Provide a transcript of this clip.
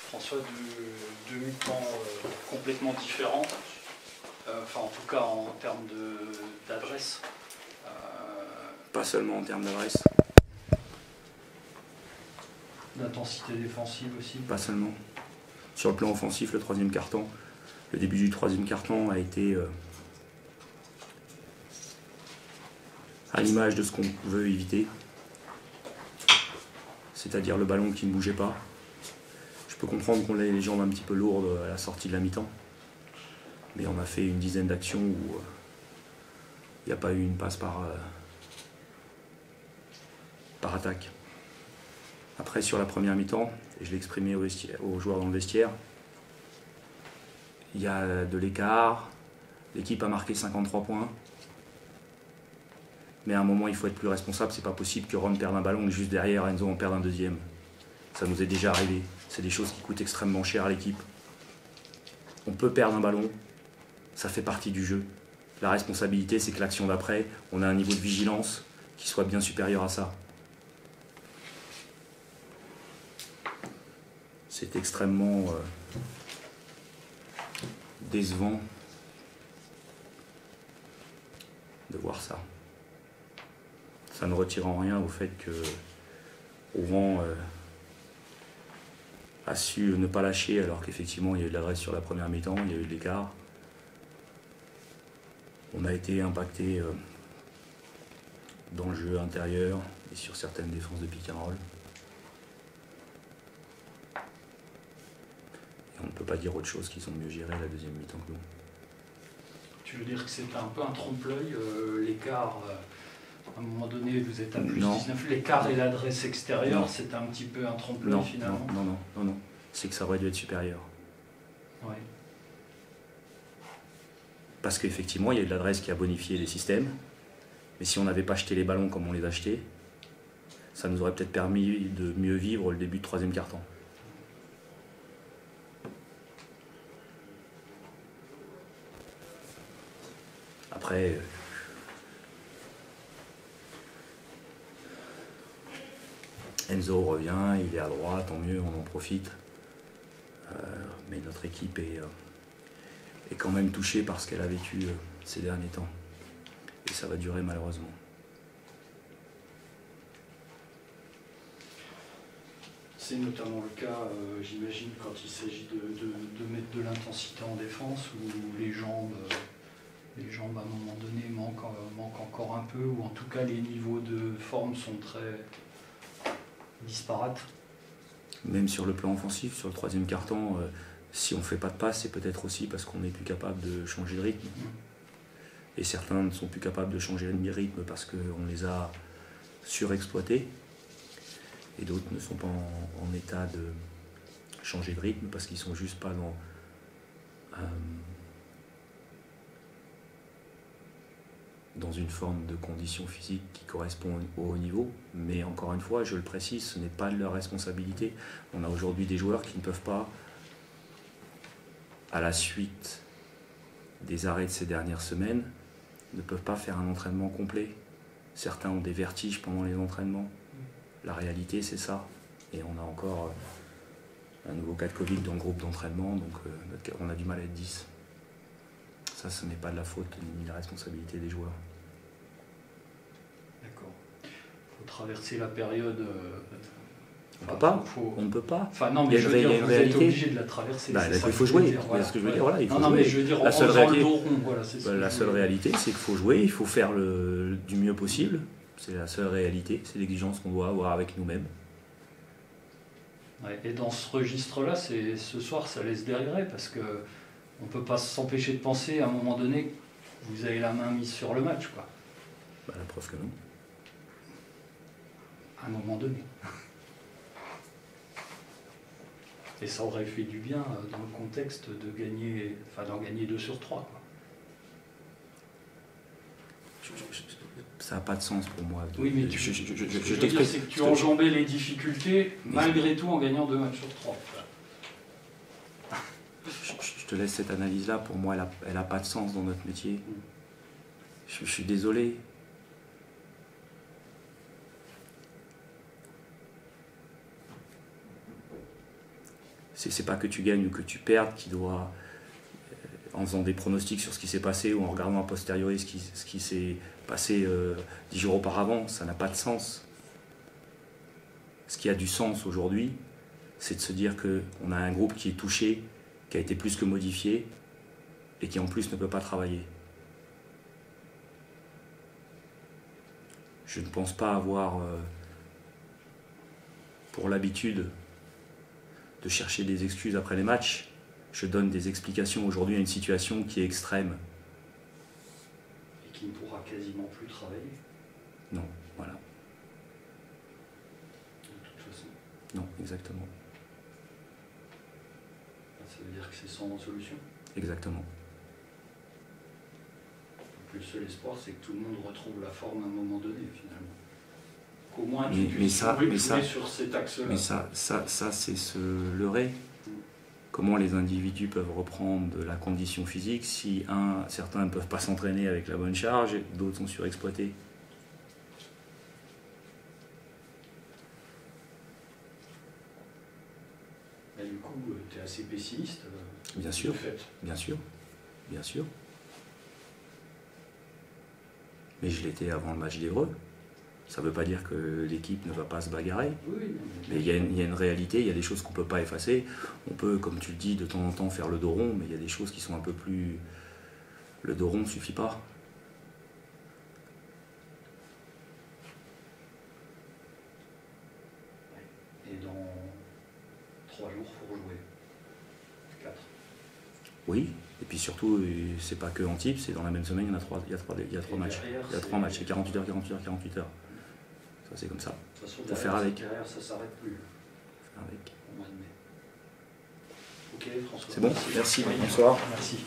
François, deux mi-temps complètement différents, enfin en tout cas en termes d'adresse. Pas seulement en termes d'adresse. D'intensité défensive aussi. Pas seulement. Sur le plan offensif, le troisième quart-temps, le début du troisième quart-temps a été à l'image de ce qu'on veut éviter, c'est-à-dire le ballon qui ne bougeait pas. Je peux comprendre qu'on ait les jambes un petit peu lourdes à la sortie de la mi-temps, mais on a fait une dizaine d'actions où il n'y a pas eu une passe par attaque. Après, sur la première mi-temps, et je l'ai exprimé aux joueurs dans le vestiaire, il y a de l'écart, l'équipe a marqué 53 points, mais à un moment il faut être plus responsable, c'est pas possible que Ron perde un ballon et juste derrière Enzo en perde un deuxième. Ça nous est déjà arrivé, c'est des choses qui coûtent extrêmement cher à l'équipe. On peut perdre un ballon, ça fait partie du jeu. La responsabilité, c'est que l'action d'après, on a un niveau de vigilance qui soit bien supérieur à ça. C'est extrêmement décevant de voir ça. Ça ne retire en rien au fait que Rouen a su ne pas lâcher, alors qu'effectivement il y a eu de l'adresse sur la première mi-temps, il y a eu de l'écart. On a été impacté dans le jeu intérieur et sur certaines défenses de pick and roll. Et on ne peut pas dire autre chose qu'ils ont mieux géré la deuxième mi-temps que nous. Tu veux dire que c'était un peu un trompe-l'œil, l'écart, à un moment donné vous êtes à plus Non. 19, l'écart et l'adresse extérieure, c'était un petit peu un trompe-l'œil finalement? Non. C'est que ça aurait dû être supérieur. Ouais. Parce qu'effectivement, il y a eu de l'adresse qui a bonifié les systèmes. Mais si on n'avait pas jeté les ballons comme on les a jetés, ça nous aurait peut-être permis de mieux vivre le début de troisième quart-temps. Après, Enzo revient, il est à droite, tant mieux, on en profite. Mais notre équipe est quand même touchée par ce qu'elle a vécu ces derniers temps. Et ça va durer malheureusement. C'est notamment le cas, j'imagine, quand il s'agit de mettre de l'intensité en défense, où les jambes à un moment donné manquent encore un peu, ou en tout cas les niveaux de forme sont très disparates. Même sur le plan offensif, sur le troisième quart-temps, si on ne fait pas de passe, c'est peut-être aussi parce qu'on n'est plus capable de changer de rythme. Et certains ne sont plus capables de changer de rythme parce qu'on les a surexploités. Et d'autres ne sont pas en état de changer de rythme parce qu'ils ne sont juste pas dans une forme de condition physique qui correspond au haut niveau. Mais encore une fois, je le précise, ce n'est pas de leur responsabilité. On a aujourd'hui des joueurs qui ne peuvent pas, à la suite des arrêts de ces dernières semaines, ne peuvent pas faire un entraînement complet. Certains ont des vertiges pendant les entraînements. La réalité, c'est ça. Et on a encore un nouveau cas de Covid dans le groupe d'entraînement, donc on a du mal à être 10. Ça, ce n'est pas de la faute ni la responsabilité des joueurs. D'accord. Il faut traverser la période... On ne peut pas. Enfin non, mais je veux dire, vous êtes obligé de la traverser. Bah, il faut jouer. C'est ce que je veux dire. Voilà, il faut jouer. Mais je veux dire, la seule réalité, le dos rond, voilà, c'est ce la seule réalité, c'est qu'il faut jouer, il faut faire du mieux possible. C'est la seule réalité, c'est l'exigence qu'on doit avoir avec nous-mêmes. Ouais, et dans ce registre-là, ce soir, ça laisse des regrets, parce qu'on ne peut pas s'empêcher de penser, à un moment donné, que vous avez la main mise sur le match, quoi. Bah, la preuve que non. À un moment donné. Et ça aurait fait du bien dans le contexte d'en gagner 2 sur 3. Quoi. Ça n'a pas de sens pour moi. Oui, mais je veux dire, c'est que tu enjambais les difficultés malgré tout en gagnant 2 matchs sur 3. Je te laisse cette analyse-là. Pour moi, elle n'a pas de sens dans notre métier. Je suis désolé. C'est pas que tu gagnes ou que tu perdes qui doit, en faisant des pronostics sur ce qui s'est passé ou en regardant a posteriori ce qui s'est passé 10 jours auparavant, ça n'a pas de sens. Ce qui a du sens aujourd'hui, c'est de se dire qu'on a un groupe qui est touché, qui a été plus que modifié et qui en plus ne peut pas travailler. Je ne pense pas avoir pour l'habitude de chercher des excuses après les matchs. Je donne des explications aujourd'hui à une situation qui est extrême. Et qui ne pourra quasiment plus travailler. Non, voilà. De toute façon. Non, exactement. Ça veut dire que c'est sans solution. Exactement. Donc le seul espoir, c'est que tout le monde retrouve la forme à un moment donné, finalement. Qu'au moins tu puisses jouer sur cet axe-là. Mais ça c'est se leurrer. Comment les individus peuvent reprendre de la condition physique si certains ne peuvent pas s'entraîner avec la bonne charge et d'autres sont surexploités? Et du coup, tu es assez pessimiste. Bien sûr, bien sûr, bien sûr. Mais je l'étais avant le match d'Évreux. Ça ne veut pas dire que l'équipe ne va pas se bagarrer. Oui, mais il y a une réalité, il y a des choses qu'on ne peut pas effacer. On peut, comme tu le dis, de temps en temps faire le dos rond, mais il y a des choses qui sont un peu plus... Le dos rond ne suffit pas. Et dans 3 jours, il faut rejouer. 4. Oui, et puis surtout, c'est pas que Antibes, c'est dans la même semaine, il y a 3 matchs. Il y a 3 matchs, c'est 48 heures, 48 heures, 48 heures. Ça, c'est comme ça. De toute façon, faut faire avec. Derrière, ça ne s'arrête plus. Faut faire avec. Au mois de mai. Ok, François. C'est bon, merci. Bonsoir. Merci.